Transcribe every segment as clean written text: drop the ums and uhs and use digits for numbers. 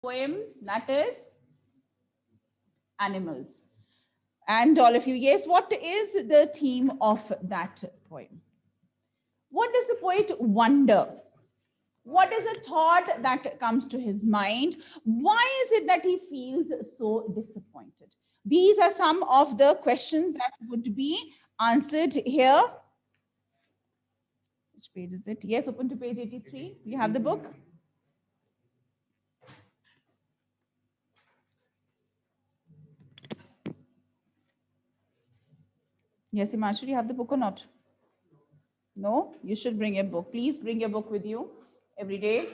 poem, that is animals. And all of you, yes, what is the theme of that poem? What does the poet wonder? What is a thought that comes to his mind? Why is it that he feels so disappointed? These are some of the questions that would be answered here. Which page is it? Yes, open to page 83. You have the book? Yes, Imanshu, you have the book or not? No, you should bring a book. Please bring your book with you every day.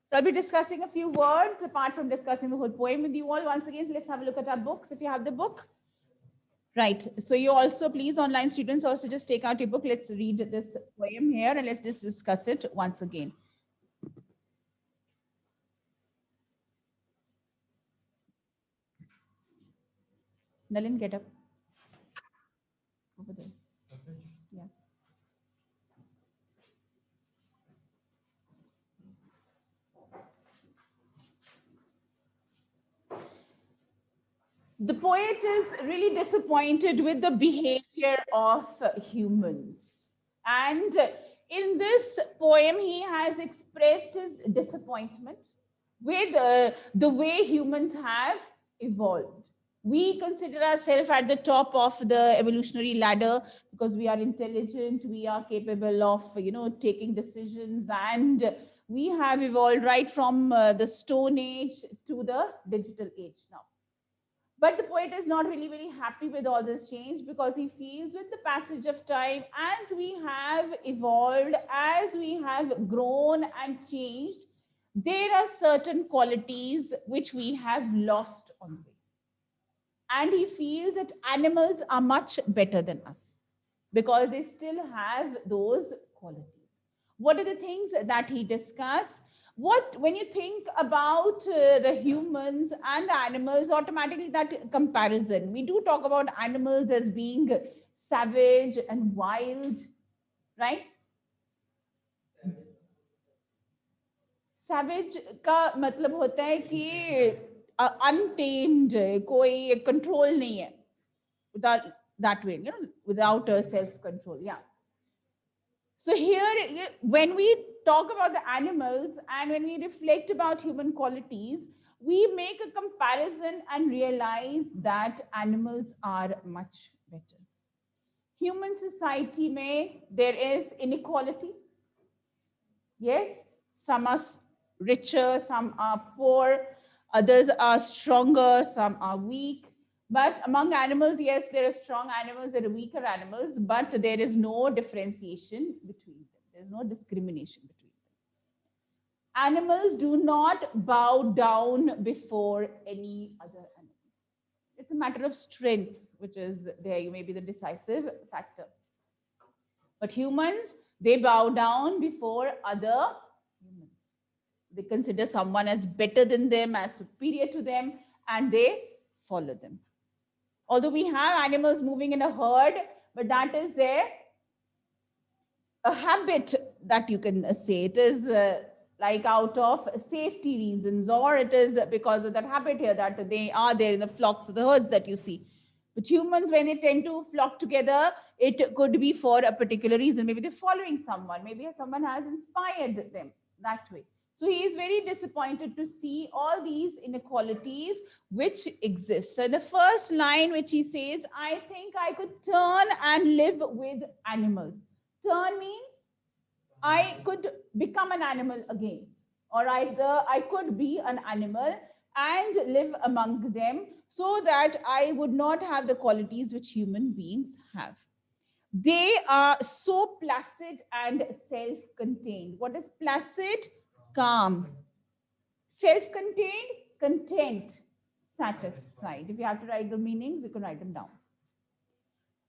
So I'll be discussing a few words apart from discussing the whole poem with you all. Once again, let's have a look at our books if you have the book. Right. So you also, please, online students, also just take out your book. Let's read this poem here and let's just discuss it once again. Nalin, get up. Over there. Yeah. The poet is really disappointed with the behavior of humans. And in this poem, he has expressed his disappointment with the way humans have evolved. We consider ourselves at the top of the evolutionary ladder because we are intelligent, we are capable of, taking decisions, and we have evolved right from the Stone Age to the digital age now. But the poet is not really very happy with all this change because he feels with the passage of time, as we have evolved, as we have grown and changed, there are certain qualities which we have lost on the way. And he feels that animals are much better than us because they still have those qualities. What are the things that he discussed? What, when you think about the humans and the animals, automatically that comparison, we do talk about animals as being savage and wild, right? Savage का मतलब होता है कि untamed, कोई control नहीं है, without that way, without self control. Yeah. So here, when we talk about the animals and when we reflect about human qualities, we make a comparison and realize that animals are much better. Human society may, there is inequality. Yes, some are richer, some are poor, others are stronger, some are weak. But among animals, yes, there are strong animals, there are weaker animals, but there is no differentiation between them. There's no discrimination between them. Animals do not bow down before any other animal. It's a matter of strength, which is there, maybe the decisive factor. But humans, they bow down before other humans. They consider someone as better than them, as superior to them, and they follow them. Although we have animals moving in a herd, but that is a habit that you can say. It is like out of safety reasons, or it is because of that habit here that they are there in the flocks of the herds that you see. But humans, when they tend to flock together, it could be for a particular reason. Maybe they're following someone, maybe someone has inspired them that way. So he is very disappointed to see all these inequalities which exist. So the first line which he says, I think I could turn and live with animals. Turn means I could become an animal again, or either I could be an animal and live among them so that I would not have the qualities which human beings have. They are so placid and self contained. What is placid? Calm. Self contained, content, satisfied. If you have to write the meanings, you can write them down.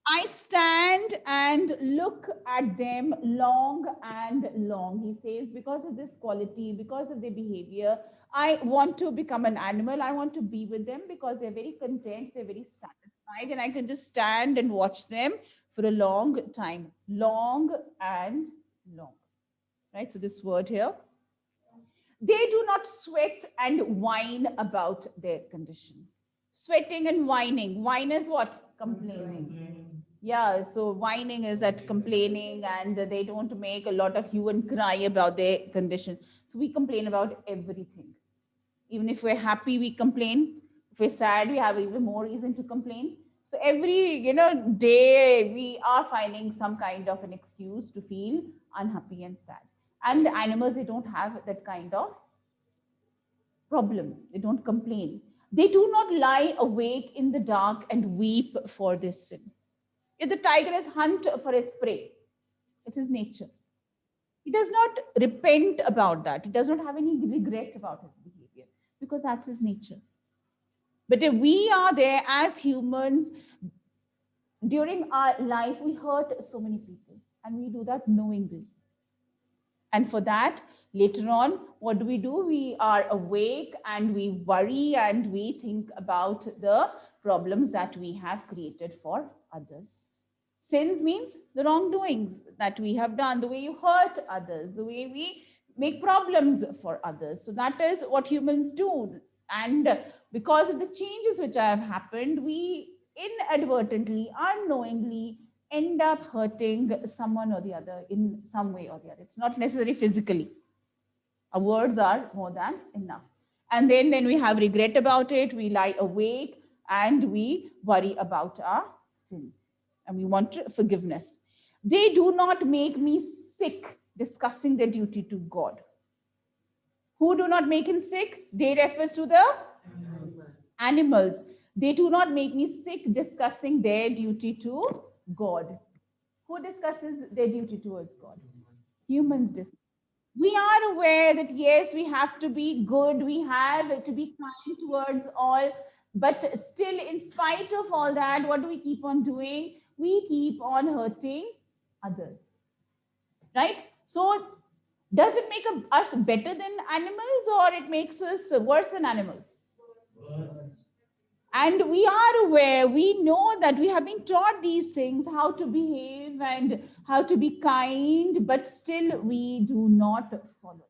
I stand and look at them long and long. He says, because of this quality, because of their behavior, I want to become an animal. I want to be with them because they're very content, they're very satisfied, and I can just stand and watch them for a long time. Long and long. Right? So, this word here, they do not sweat and whine about their condition. Sweating and whining. Whine is what? Complaining. Yeah, so whining is that complaining, and they don't make a lot of hue and cry about their condition. So we complain about everything. Even if we're happy, we complain. If we're sad, we have even more reason to complain. So every day we are finding some kind of an excuse to feel unhappy and sad. And the animals, they don't have that kind of problem. They don't complain. They do not lie awake in the dark and weep for this sin. If the tiger is hunt for its prey, it's his nature. He does not repent about that. He does not have any regret about his behavior because that's his nature. But if we are there as humans, during our life, we hurt so many people and we do that knowingly. And for that, later on, what do? We are awake and we worry and we think about the problems that we have created for others. Sins means the wrongdoings that we have done, the way you hurt others, the way we make problems for others. So that is what humans do. And because of the changes which have happened, we inadvertently, unknowingly end up hurting someone or the other in some way or the other. It's not necessarily physically. Our words are more than enough. And then we have regret about it, we lie awake and we worry about our sins. And we want forgiveness. They do not make me sick discussing their duty to God. Who do not make him sick? They refers to the animals. They do not make me sick discussing their duty to God. Who discusses their duty towards God? Humans discuss. We are aware that yes, we have to be good, we have to be kind towards all, but still, in spite of all that, what do we keep on doing? We keep on hurting others, right? So, does it make us better than animals or it makes us worse than animals? And we are aware, we know that we have been taught these things, how to behave and how to be kind, but still we do not follow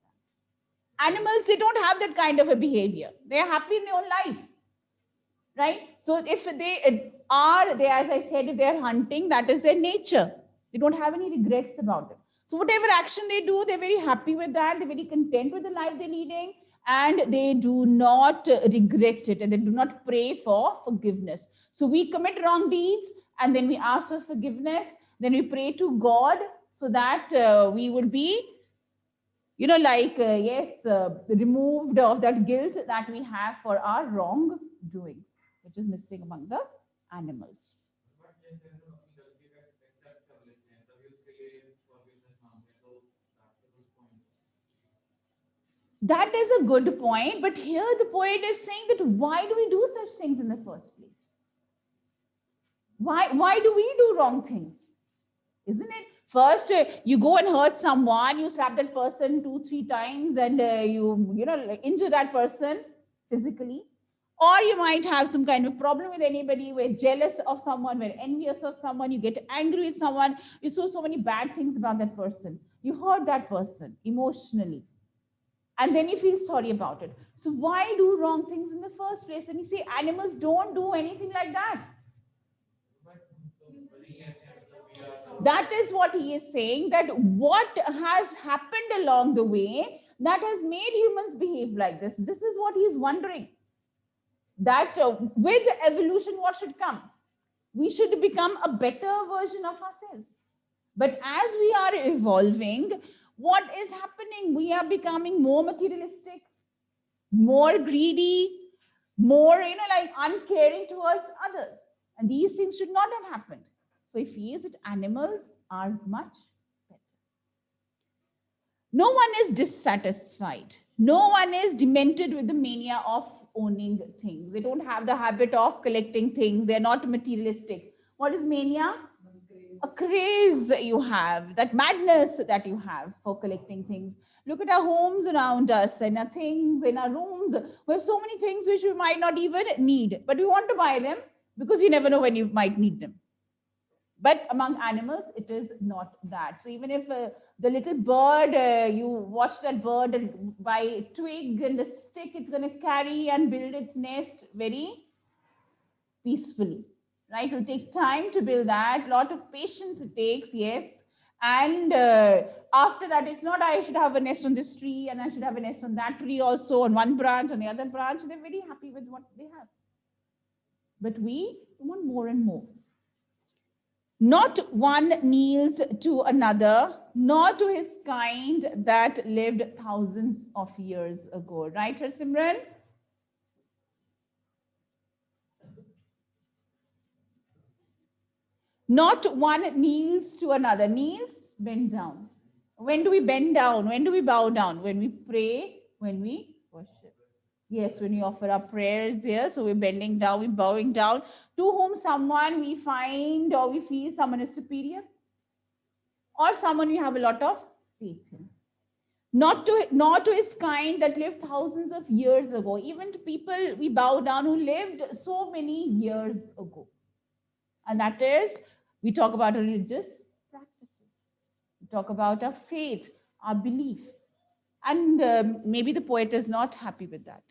that. Animals, they don't have that kind of a behavior. They are happy in their own life, right? So if they are, they, as I said, if they are hunting, that is their nature. They don't have any regrets about it. So whatever action they do, they're very happy with that. They're very content with the life they're leading, and they do not regret it, and they do not pray for forgiveness. So we commit wrong deeds, and then we ask for forgiveness. Then we pray to God so that we would be, removed of that guilt that we have for our wrongdoings, which is missing among the animals. That is a good point, but here the poet is saying that why do we do such things in the first place? Why do we do wrong things? Isn't it? First, you go and hurt someone, you slap that person 2-3 times, and you injure that person physically. Or you might have some kind of problem with anybody, we're jealous of someone, we're envious of someone, you get angry with someone, you saw so many bad things about that person, you hurt that person emotionally, and then you feel sorry about it. So why do wrong things in the first place? And you say animals don't do anything like that. That is what he is saying, that what has happened along the way that has made humans behave like this. This is what he is wondering, that with evolution, what should come? We should become a better version of ourselves. But as we are evolving, what is happening? We are becoming more materialistic, more greedy, more, uncaring towards others. And these things should not have happened. So he feels that animals are much better. No one is dissatisfied. No one is demented with the mania of owning things. They don't have the habit of collecting things. They're not materialistic. What is mania? A craze you have, that madness that you have for collecting things. Look at our homes around us and our things in our rooms. We have so many things which we might not even need, but we want to buy them because you never know when you might need them. But among animals, it is not that. So even if the little bird, you watch that bird and by twig and the stick, it's going to carry and build its nest very peacefully, right? It'll take time to build that. A lot of patience it takes, yes. And after that, it's not I should have a nest on this tree and I should have a nest on that tree also, on one branch, on the other branch. They're very happy with what they have. But we want more and more. Not one kneels to another, nor to his kind that lived thousands of years ago. Right, Simran? Not one kneels to another. Kneels, bend down. When do we bend down? When do we bow down? When we pray, when we worship. Yes, when we offer our prayers here, so we're bending down, we're bowing down to whom someone we find or we feel someone is superior or someone we have a lot of faith in. Not to his kind that lived thousands of years ago, even to people we bow down who lived so many years ago. And that is, we talk about our religious practices. We talk about our faith, our belief. And maybe the poet is not happy with that.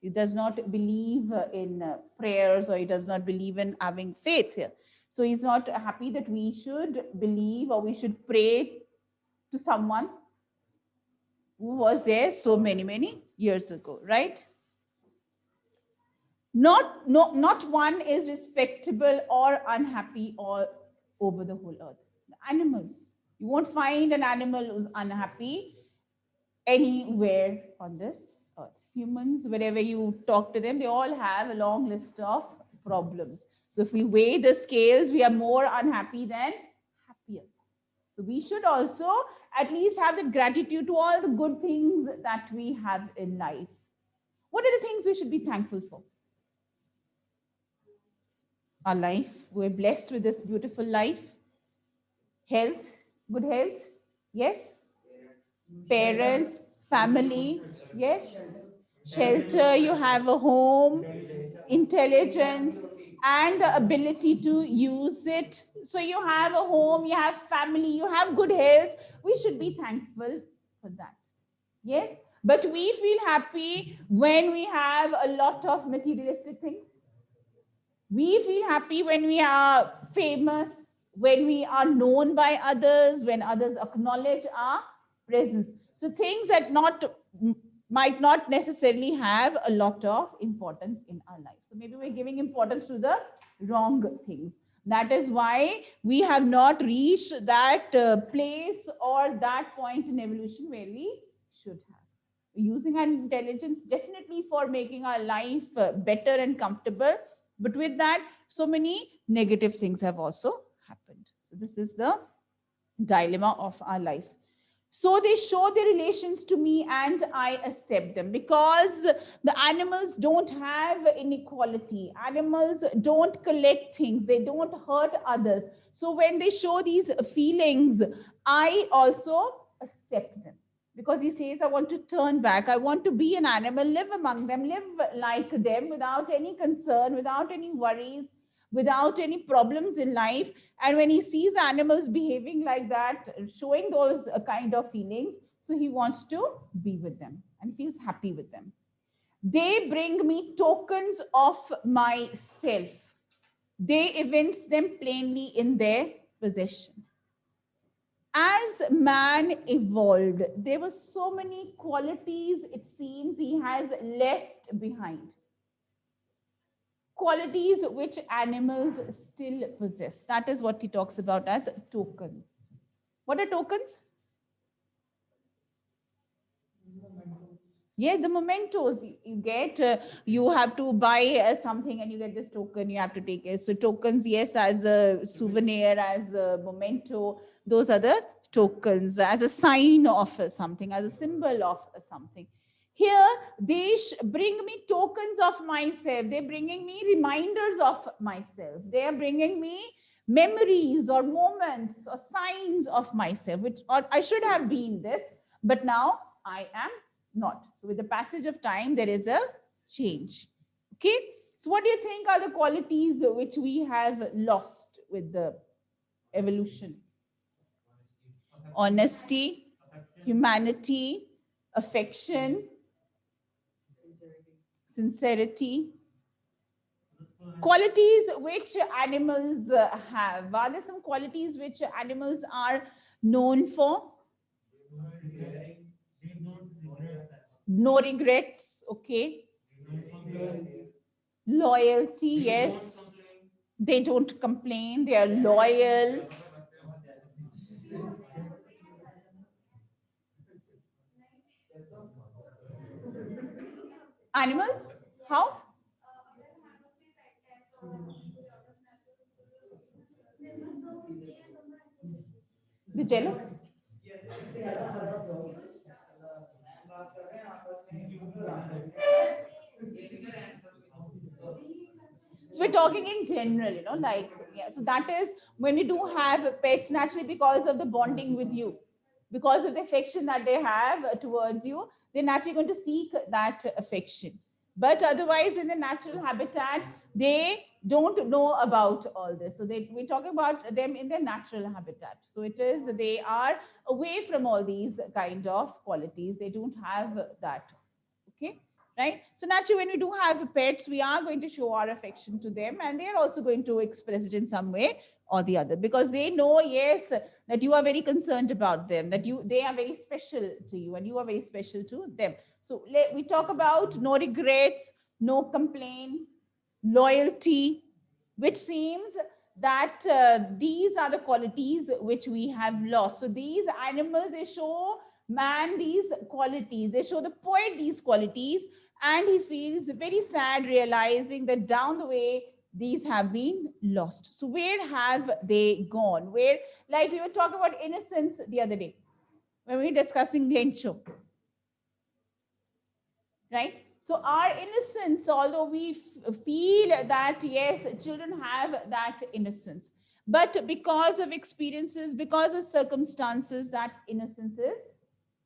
He does not believe in prayers, or he does not believe in having faith here. So he's not happy that we should believe or we should pray to someone who was there so many years ago, right? Not one is respectable or unhappy all over the whole earth. Animals. You won't find an animal who's unhappy anywhere on this earth. Humans, wherever you talk to them, they all have a long list of problems. So if we weigh the scales, we are more unhappy than happier. So we should also at least have the gratitude to all the good things that we have in life. What are the things we should be thankful for? Our life. We're blessed with this beautiful life. Health, good health. Yes. Parents, family. Yes. Shelter, you have a home, intelligence, and the ability to use it. So you have a home, you have family, you have good health. We should be thankful for that. Yes. But we feel happy when we have a lot of materialistic things. We feel happy when we are famous, when we are known by others, when others acknowledge our presence. So things that might not necessarily have a lot of importance in our life. So maybe we're giving importance to the wrong things. That is why we have not reached that place or that point in evolution where we should have. Using our intelligence definitely for making our life better and comfortable, but with that, so many negative things have also happened. So this is the dilemma of our life. So they show their relations to me and I accept them, because the animals don't have inequality. Animals don't collect things. They don't hurt others. So when they show these feelings, I also accept them. Because he says, I want to turn back. I want to be an animal, live among them, live like them without any concern, without any worries, without any problems in life. And when he sees animals behaving like that, showing those kind of feelings, so he wants to be with them and feels happy with them. They bring me tokens of myself. They evince them plainly in their possession. As man evolved, there were so many qualities, it seems, he has left behind. Qualities which animals still possess. That is what he talks about as tokens. What are tokens? Yeah, the mementos you get. You have to buy something and you get this token, you have to take it. So tokens, yes, as a souvenir, as a memento, those are the tokens, as a sign of something, as a symbol of something. Here, they bring me tokens of myself. They're bringing me reminders of myself. They are bringing me memories or moments or signs of myself, which or I should have been this, but now I am not. So with the passage of time, there is a change. Okay. So what do you think are the qualities which we have lost with the evolution? Honesty, humanity, affection, sincerity. Qualities which animals have. Are there some qualities which animals are known for? No regrets, okay. Loyalty, yes. They don't complain, they are loyal. Animals, how? The jealous? So we're talking in general, like, yeah. So that is when you do have pets naturally because of the bonding with you, because of the affection that they have towards you, they're naturally going to seek that affection. But otherwise, in the natural habitat, they don't know about all this. So we're talking about them in their natural habitat. So it is, they are away from all these kind of qualities. They don't have that. Okay, right? So naturally, when we do have pets, we are going to show our affection to them, and they are also going to express it in some way or the other, because they know, yes, that you are very concerned about them, that they are very special to you, and you are very special to them. So we talk about no regrets, no complaint, loyalty, which seems that these are the qualities which we have lost. So these animals, they show man these qualities, they show the poet these qualities, and he feels very sad realizing that down the way these have been lost. So where have they gone? Where, like we were talking about innocence the other day when we were discussing Lencho, right? So our innocence, although we feel that yes, children have that innocence, but because of experiences, because of circumstances, that innocence is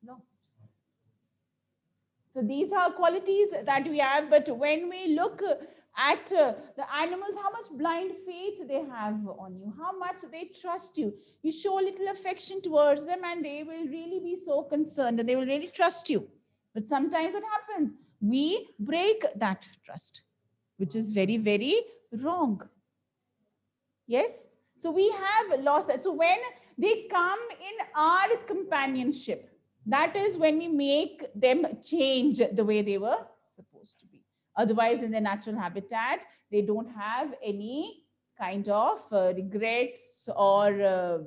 lost. So these are qualities that we have. But when we look at the animals, how much blind faith they have on you, how much they trust you. You show a little affection towards them, and they will really be so concerned, and they will really trust you. But sometimes what happens? We break that trust, which is very, very wrong. Yes? So we have lost that. So when they come in our companionship, that is when we make them change the way they were supposed to be. Otherwise, in their natural habitat, they don't have any kind of regrets or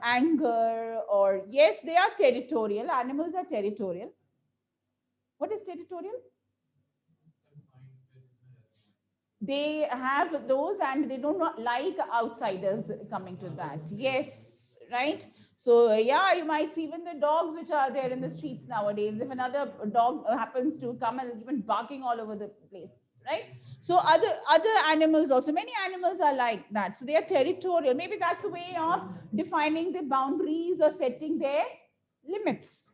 anger, or yes, they are territorial. Animals are territorial. What is territorial? They have those, and they do not like outsiders coming to that. Yes, right. So yeah, you might see even the dogs which are there in the streets nowadays. If another dog happens to come and even barking all over the place, right? So other animals also, many animals are like that. So they are territorial. Maybe that's a way of defining the boundaries or setting their limits,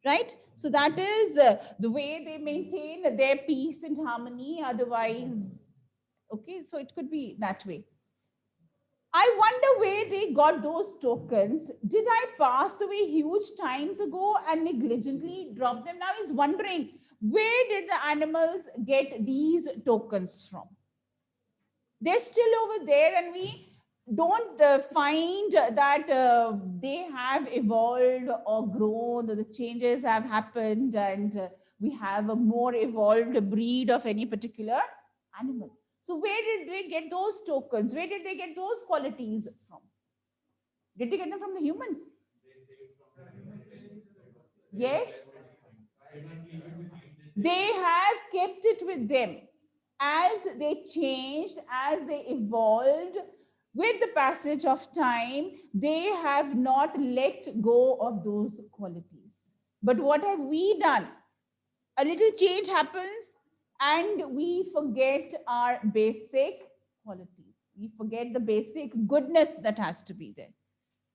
right? So that is the way they maintain their peace and harmony. Otherwise, okay, so it could be that way. I wonder where they got those tokens. Did I pass away huge times ago and negligently drop them? Now he's wondering, where did the animals get these tokens from? They're still over there, and we don't find that they have evolved or grown, or the changes have happened, and we have a more evolved breed of any particular animal. So where did they get those tokens? Where did they get those qualities from? Did they get them from the humans? Yes. They have kept it with them. As they changed, as they evolved, with the passage of time, they have not let go of those qualities. But what have we done? A little change happens, and we forget our basic qualities. We forget the basic goodness that has to be there.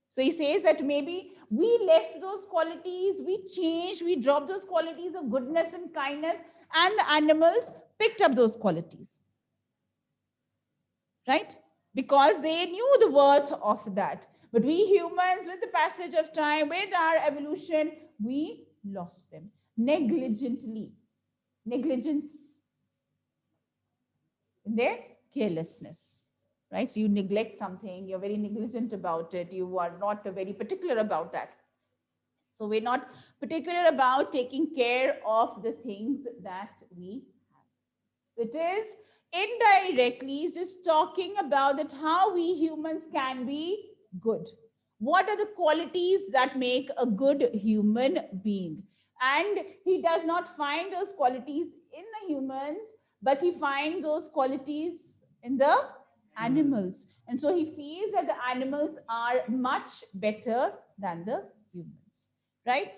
So he says that maybe we left those qualities, we changed, we dropped those qualities of goodness and kindness, and the animals picked up those qualities. Right? Because they knew the worth of that. But we humans, with the passage of time, with our evolution, we lost them negligently. Negligence in their carelessness. Right? So you neglect something, you're very negligent about it, you are not very particular about that. So we're not particular about taking care of the things that we have. It is indirectly just talking about that how we humans can be good. What are the qualities that make a good human being? And he does not find those qualities in the humans, but he finds those qualities in the animals. And so he feels that the animals are much better than the humans, right?